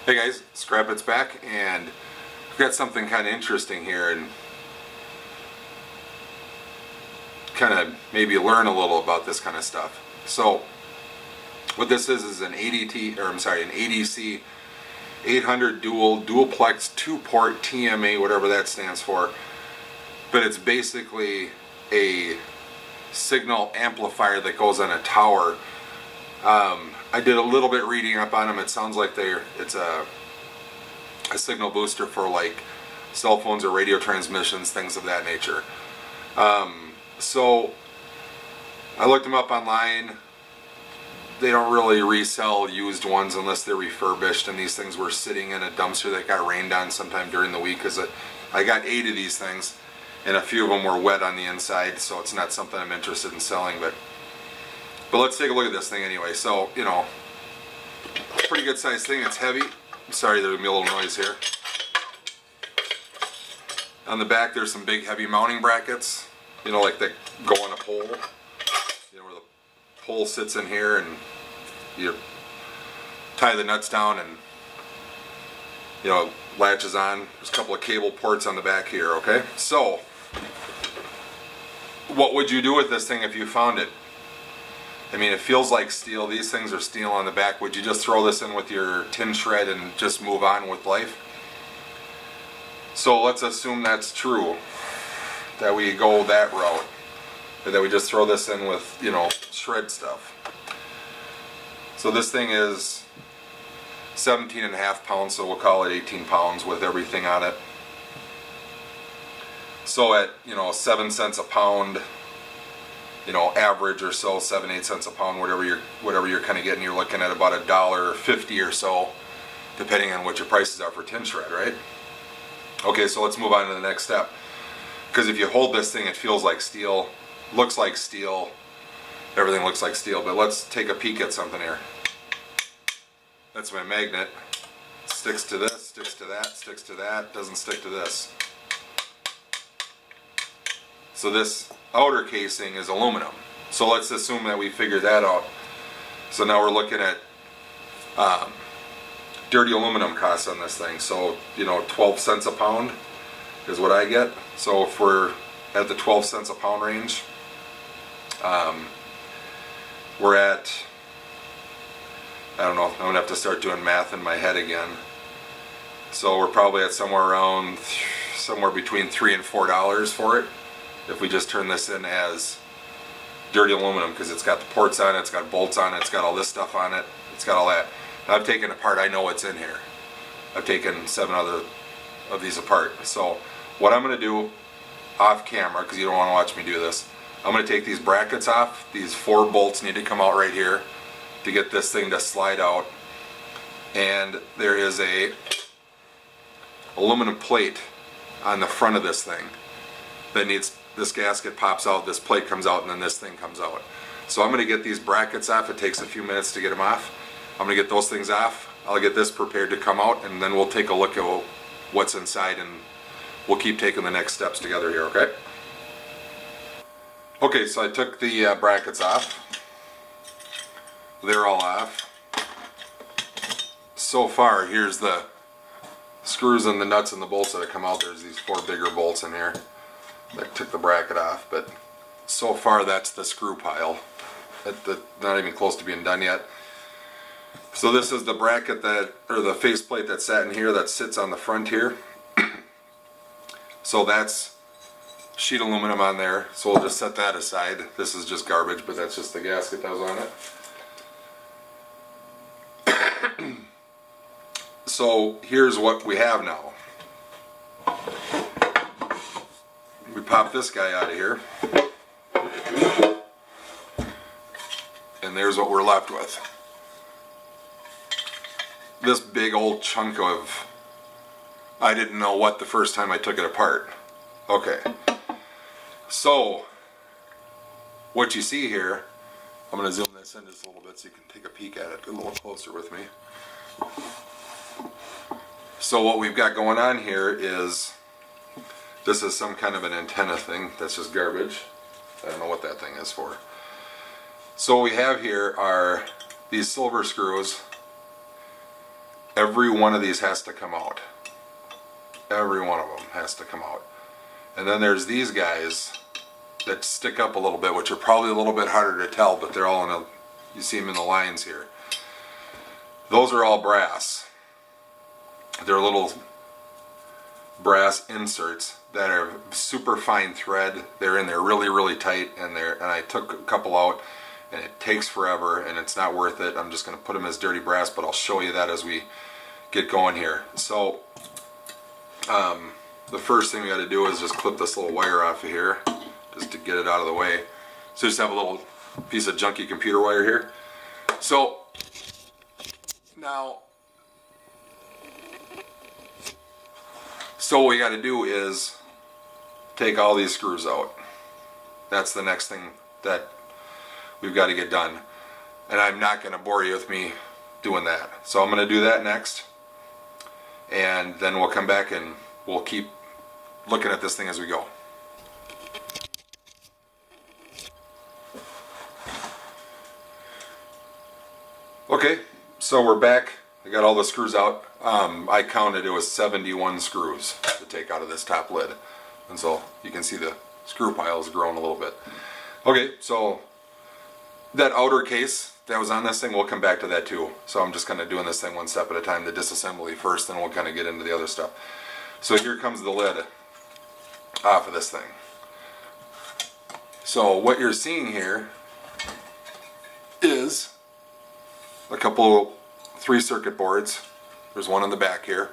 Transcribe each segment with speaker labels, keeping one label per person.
Speaker 1: Hey guys, Scrap It's back, and we've got something kind of interesting here, and kind of maybe learn a little about this kind of stuff. So, what this is an ADC 800 dualplex 2-port TMA, whatever that stands for. But it's basically a signal amplifier that goes on a tower. I did a little bit reading up on them. It sounds like it's a signal booster for like cell phones or radio transmissions, things of that nature. So I looked them up online. They don't really resell used ones unless they're refurbished, and these things were sitting in a dumpster that got rained on sometime during the week, because I got 8 of these things and a few of them were wet on the inside, so it's not something I'm interested in selling. But let's take a look at this thing anyway. So, you know, pretty good sized thing. It's heavy. I'm sorry, there'll be a little noise here. On the back there's some big heavy mounting brackets, you know, like that go on a pole. You know, where the pole sits in here, and you tie the nuts down and, you know, latches on. There's a couple of cable ports on the back here, okay? So, what would you do with this thing if you found it? I mean, it feels like steel. These things are steel on the back. Would you just throw this in with your tin shred and just move on with life? So let's assume that's true, that we go that route, and that we just throw this in with, you know, shred stuff. So this thing is 17.5 pounds, so we'll call it 18 pounds with everything on it. So at, you know, 7 cents a pound, you know, average or so, 7-8 cents a pound, whatever you're kind of getting, you're looking at about $1.50 or so, depending on what your prices are for tin shred, right? Okay, so let's move on to the next step. Because if you hold this thing, it feels like steel, looks like steel, everything looks like steel. But let's take a peek at something here. That's my magnet. Sticks to this, sticks to that, sticks to that, doesn't stick to this. So this outer casing is aluminum. So let's assume that we figured that out. So now we're looking at dirty aluminum costs on this thing. So, you know, 12 cents a pound is what I get. So if we're at the 12 cents a pound range, we're at, I don't know, I'm going to have to start doing math in my head again. So we're probably at somewhere between $3 and $4 for it, if we just turn this in as dirty aluminum, because it's got the ports on it, it's got bolts on it, it's got all this stuff on it, it's got all that. Now, I've taken apart, I know what's in here. I've taken 7 other of these apart. So what I'm going to do off camera, because you don't want to watch me do this, I'm going to take these brackets off. These 4 bolts need to come out right here to get this thing to slide out. And there is a aluminum plate on the front of this thing that needs, this gasket pops out, this plate comes out, and then this thing comes out. So I'm going to get these brackets off. It takes a few minutes to get them off. I'm going to get those things off. I'll get this prepared to come out, and then we'll take a look at what's inside, and we'll keep taking the next steps together here, okay? Okay, so I took the brackets off. They're all off. So far, here's the screws and the nuts and the bolts that have come out. There's these 4 bigger bolts in here that took the bracket off, but so far that's the screw pile. Not even close to being done yet. So this is the bracket that, or the faceplate that sat in here that sits on the front here. So that's sheet aluminum on there, so we'll just set that aside. This is just garbage, but that's just the gasket that was on it. So here's what we have now. We pop this guy out of here, and there's what we're left with. This big old chunk of, I didn't know what the first time I took it apart. Okay, so what you see here, I'm going to zoom this in just a little bit so you can take a peek at it a little closer with me. So what we've got going on here is, this is some kind of an antenna thing that's just garbage. I don't know what that thing is for. So what we have here are these silver screws every one of these has to come out. Every one of them has to come out. And then there's these guys that stick up a little bit, which are probably a little bit harder to tell, but they're all in a, you see them in the lines here. Those are all brass. They're little brass inserts that are super fine thread. They're in there really, really tight, and I took a couple out, and it takes forever, and it's not worth it. I'm just going to put them as dirty brass, but I'll show you that as we get going here. So the first thing we got to do is just clip this little wire off of here, just to get it out of the way. So just have a little piece of junky computer wire here. So now, what we got to do is take all these screws out. That's the next thing that we've got to get done. And I'm not going to bore you with me doing that. So I'm going to do that next. And then we'll come back and we'll keep looking at this thing as we go. Okay, so we're back. I got all the screws out. I counted it was 71 screws to take out of this top lid. And so you can see the screw pile has grown a little bit. Okay, so that outer case that was on this thing, we'll come back to that too. So I'm just kind of doing this thing one step at a time, the disassembly first, then we'll kind of get into the other stuff. So here comes the lid off of this thing. So what you're seeing here is a couple 3 circuit boards. There's one in the back here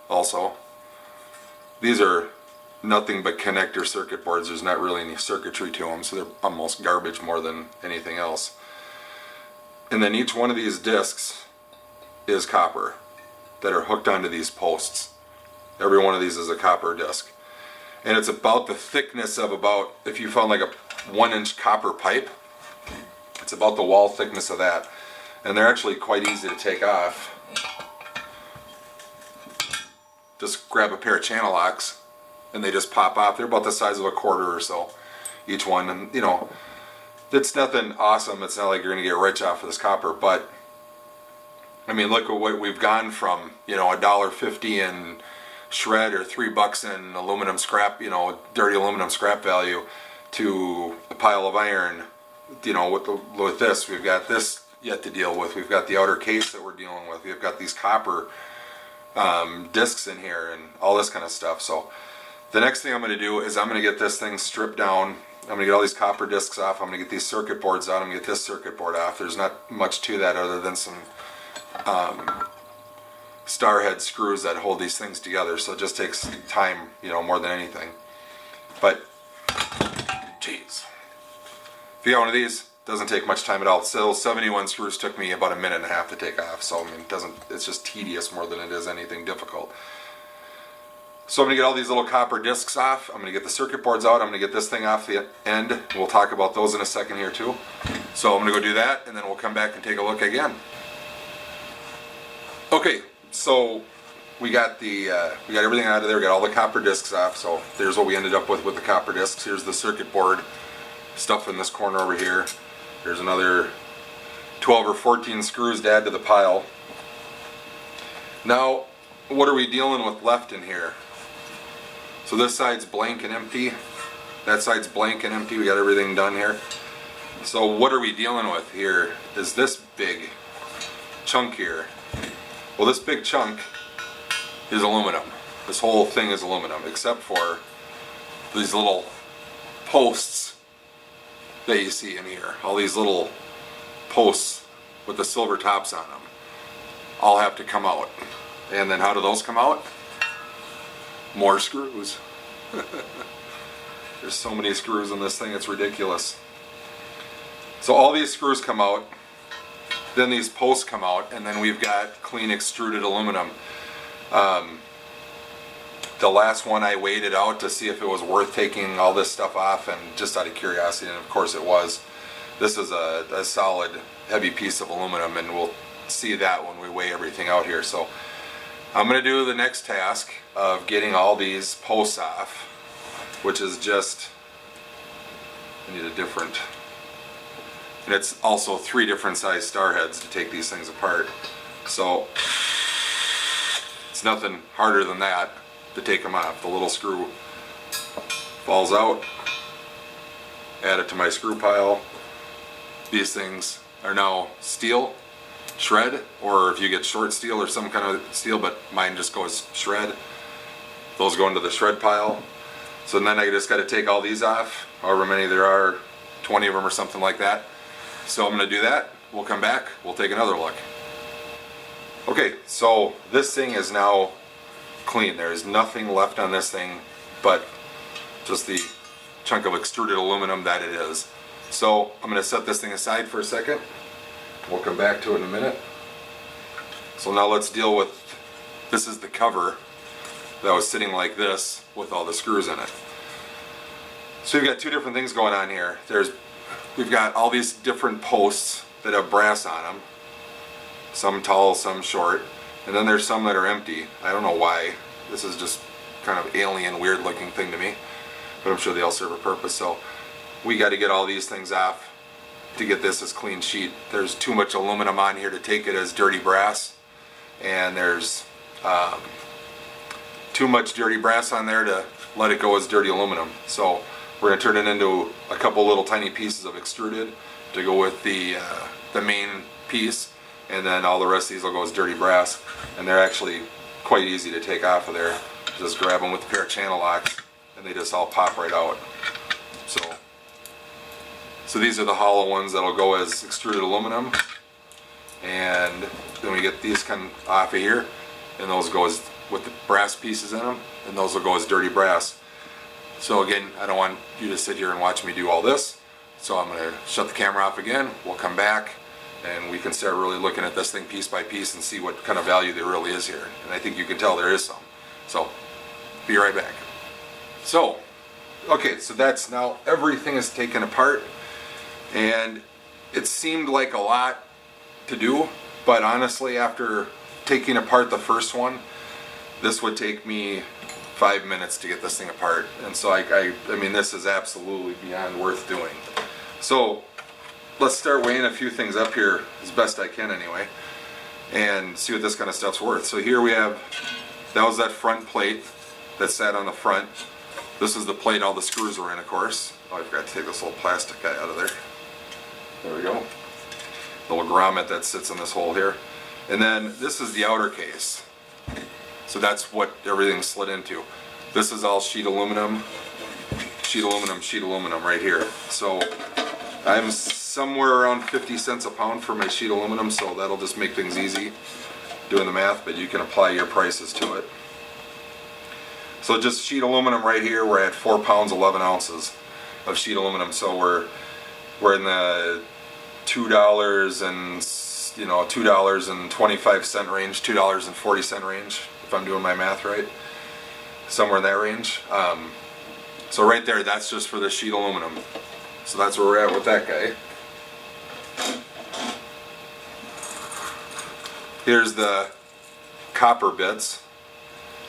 Speaker 1: also. These are nothing but connector circuit boards. There's not really any circuitry to them, so they're almost garbage more than anything else. And then each one of these discs is copper that are hooked onto these posts. Every one of these is a copper disc. And it's about the thickness of about, if you found like a 1-inch copper pipe, it's about the wall thickness of that. And they're actually quite easy to take off. Just grab a pair of channel locks and they just pop off. They're about the size of a quarter or so, each one. And you know, it's nothing awesome. It's not like you're going to get rich off of this copper, but I mean, look at what we've gone from, you know, $1.50 in shred or $3 in aluminum scrap, you know, dirty aluminum scrap value, to a pile of iron. You know, with this, we've got this yet to deal with. We've got the outer case that we're dealing with. We've got these copper discs in here and all this kind of stuff. So the next thing I'm going to do is I'm going to get this thing stripped down. I'm going to get all these copper discs off. I'm going to get these circuit boards out. I'm going to get this circuit board off. There's not much to that other than some star head screws that hold these things together. So it just takes time, you know, more than anything. But, jeez. If you got one of these, doesn't take much time at all. So 71 screws took me about 1.5 minutes to take off. So I mean, it's just tedious more than it is anything difficult. So I'm going to get all these little copper discs off. I'm going to get the circuit boards out. I'm going to get this thing off the end. We'll talk about those in a second here too. So I'm going to go do that, and then we'll come back and take a look again. Okay, so we got everything out of there. We got all the copper discs off. So there's what we ended up with the copper discs. Here's the circuit board stuff in this corner over here. There's another 12 or 14 screws to add to the pile. Now, what are we dealing with left in here? So this side's blank and empty. That side's blank and empty. We got everything done here. So what are we dealing with here is this big chunk here. Well, this big chunk is aluminum. This whole thing is aluminum, except for these little posts that you see in here. All these little posts with the silver tops on them all have to come out. And then how do those come out? More screws. There's so many screws in this thing, it's ridiculous. So all these screws come out, then these posts come out, and then we've got clean extruded aluminum. The last one I weighed it out to see if it was worth taking all this stuff off, and just out of curiosity, and of course it was. This is a solid, heavy piece of aluminum, and we'll see that when we weigh everything out here. So I'm going to do the next task of getting all these posts off, which is just, I need a different, and it's also 3 different size star heads to take these things apart. So It's nothing harder than that to take them off. The little screw falls out. Add it to my screw pile. These things are now steel, shred, or if you get short steel or some kind of steel, but mine just goes shred. Those go into the shred pile. So then I just got to take all these off, however many there are, 20 of them or something like that. So I'm going to do that. We'll come back, we'll take another look. Okay, so this thing is now clean. There's nothing left on this thing but just the chunk of extruded aluminum that it is. So I'm going to set this thing aside for a second. We'll come back to it in a minute. So now let's deal with, this is the cover that was sitting like this with all the screws in it. So we've got two different things going on here. We've got all these different posts that have brass on them. Some tall, some short. And then there's some that are empty. I don't know why. This is just kind of alien, weird looking thing to me. But I'm sure they all serve a purpose. So we got to get all these things off to get this as clean sheet. There's too much aluminum on here to take it as dirty brass. And there's too much dirty brass on there to let it go as dirty aluminum. So we're going to turn it into a couple little tiny pieces of extruded to go with the main piece, and then all the rest of these will go as dirty brass. And they're actually quite easy to take off of there. Just grab them with a pair of channel locks and they just all pop right out. So these are the hollow ones that'll go as extruded aluminum, and then we get these kind of off of here, and those go as with the brass pieces in them, and those will go as dirty brass. So again, I don't want you to sit here and watch me do all this, so I'm going to shut the camera off again. We'll come back and we can start really looking at this thing piece by piece and see what kind of value there really is here. And I think you can tell there is some. So be right back. So okay, so that's now everything is taken apart, and it seemed like a lot to do, but honestly after taking apart the first one, this would take me 5 minutes to get this thing apart. And so I mean, this is absolutely beyond worth doing. So let's start weighing a few things up here as best I can anyway, and see what this kind of stuff's worth. So here we have, that was that front plate that sat on the front. This is the plate all the screws were in, of course. Oh, I forgot to take this little plastic guy out of there. There we go. The little grommet that sits in this hole here. And then this is the outer case. So that's what everything slid into. This is all sheet aluminum, sheet aluminum, sheet aluminum right here. So I'm somewhere around 50 cents a pound for my sheet aluminum, so that'll just make things easy doing the math, but you can apply your prices to it. So just sheet aluminum right here, we're at 4 pounds 11 ounces of sheet aluminum. So we're in the $2 and $2.25 range, $2.40 range, if I'm doing my math right, somewhere in that range. So right there, that's just for the sheet aluminum. So that's where we're at with that guy. Here's the copper bits.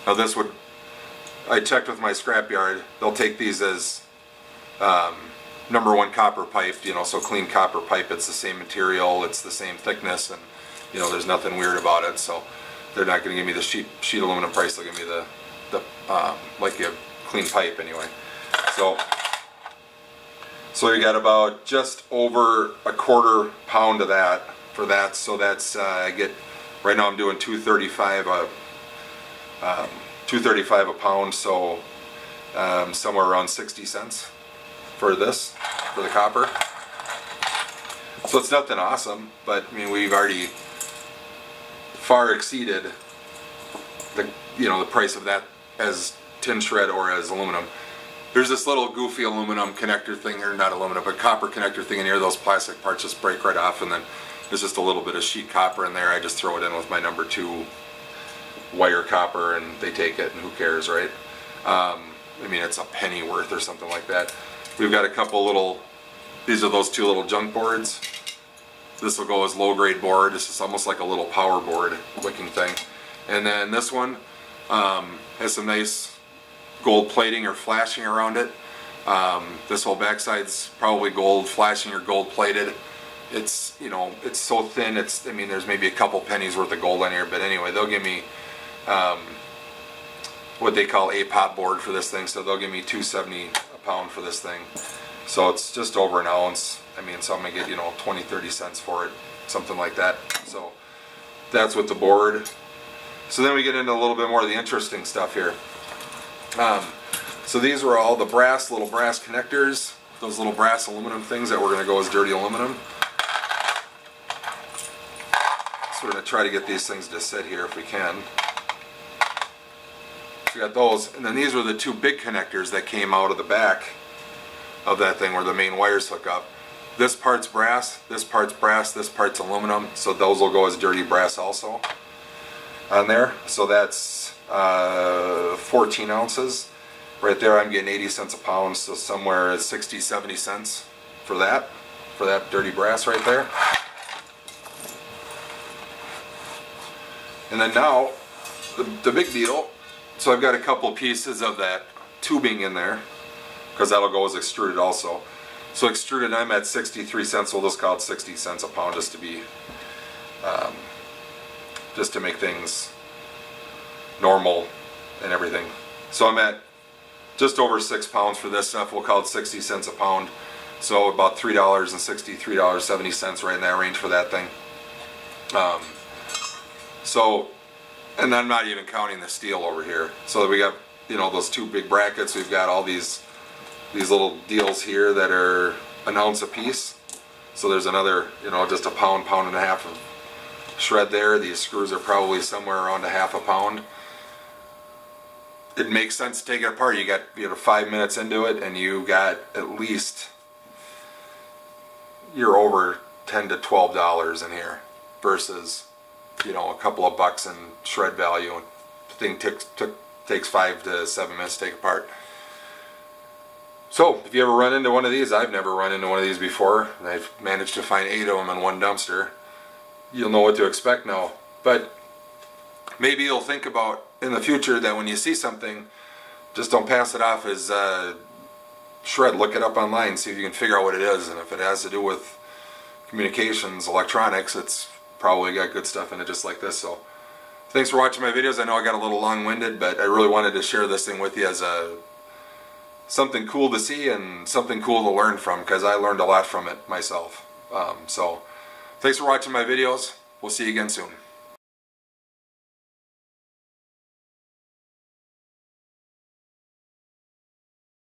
Speaker 1: Now this would, I checked with my scrapyard, they'll take these as #1 copper pipe, so clean copper pipe. It's the same material, it's the same thickness, and there's nothing weird about it. So they're not going to give me the sheet aluminum price. They'll give me the like a clean pipe anyway. So you got about just over a quarter pound of that for that. So that's I get right now I'm doing $2.35 a pound. So somewhere around 60 cents for this, for the copper. So it's nothing awesome, but I mean, we've already far exceeded the the price of that as tin shred or as aluminum. There's this little goofy aluminum connector thing, or not aluminum, but copper connector thing in here. Those plastic parts just break right off, and then there's just a little bit of sheet copper in there. I just throw it in with my #2 wire copper, and they take it, and who cares, right? I mean, it's a penny worth or something like that. We've got a couple little, these are those two little junk boards. This will go as low grade board. This is almost like a little power board looking thing. And then this one has some nice gold plating or flashing around it. This whole backside's probably gold flashing or gold plated. It's it's so thin. I mean, there's maybe a couple pennies worth of gold on here, but anyway, they'll give me what they call a pot board for this thing, so they'll give me $2.70 a pound for this thing. So it's just over an ounce. I mean, so I'm gonna get, you know, 20-30 cents for it, something like that. So that's with the board. So then we get into a little bit more of the interesting stuff here. So these were all the little brass connectors, those little brass aluminum things that were gonna go as dirty aluminum. So we're gonna try to get these things to sit here if we can. So we got those, and then these were the two big connectors that came out of the back of that thing where the main wires hook up. This part's brass, this part's brass, this part's aluminum, so those will go as dirty brass also on there. So that's 14 ounces. Right there I'm getting 80 cents a pound, so somewhere at 60-70 cents for that dirty brass right there. And then now, the big deal, so I've got a couple pieces of that tubing in there, because that'll go as extruded also. So extruded I'm at 63 cents, we'll just call it 60 cents a pound just to be, just to make things normal and everything. So I'm at just over 6 pounds for this stuff, we'll call it 60 cents a pound. So about $3.60, $3.70 right in that range for that thing. So, and I'm not even counting the steel over here. So we got, you know, those two big brackets, we've got all these little deals here that are an ounce a piece. So there's another, you know, just a pound, pound and a half of shred there. These screws are probably somewhere around a half a pound. It makes sense to take it apart. You got, you know, 5 minutes into it and you got at least, you're over $10 to $12 in here versus, you know, a couple of bucks in shred value. The thing takes 5 to 7 minutes to take apart. So if you ever run into one of these, I've never run into one of these before, and I've managed to find 8 of them in one dumpster, you'll know what to expect now. But maybe you'll think about in the future that when you see something, just don't pass it off as shred. Look it up online, see if you can figure out what it is, and if it has to do with communications, electronics, it's probably got good stuff in it just like this. So thanks for watching my videos. I know I got a little long-winded, but I really wanted to share this thing with you as something cool to see and something cool to learn from, because I learned a lot from it myself. So thanks for watching my videos. We'll see you again soon.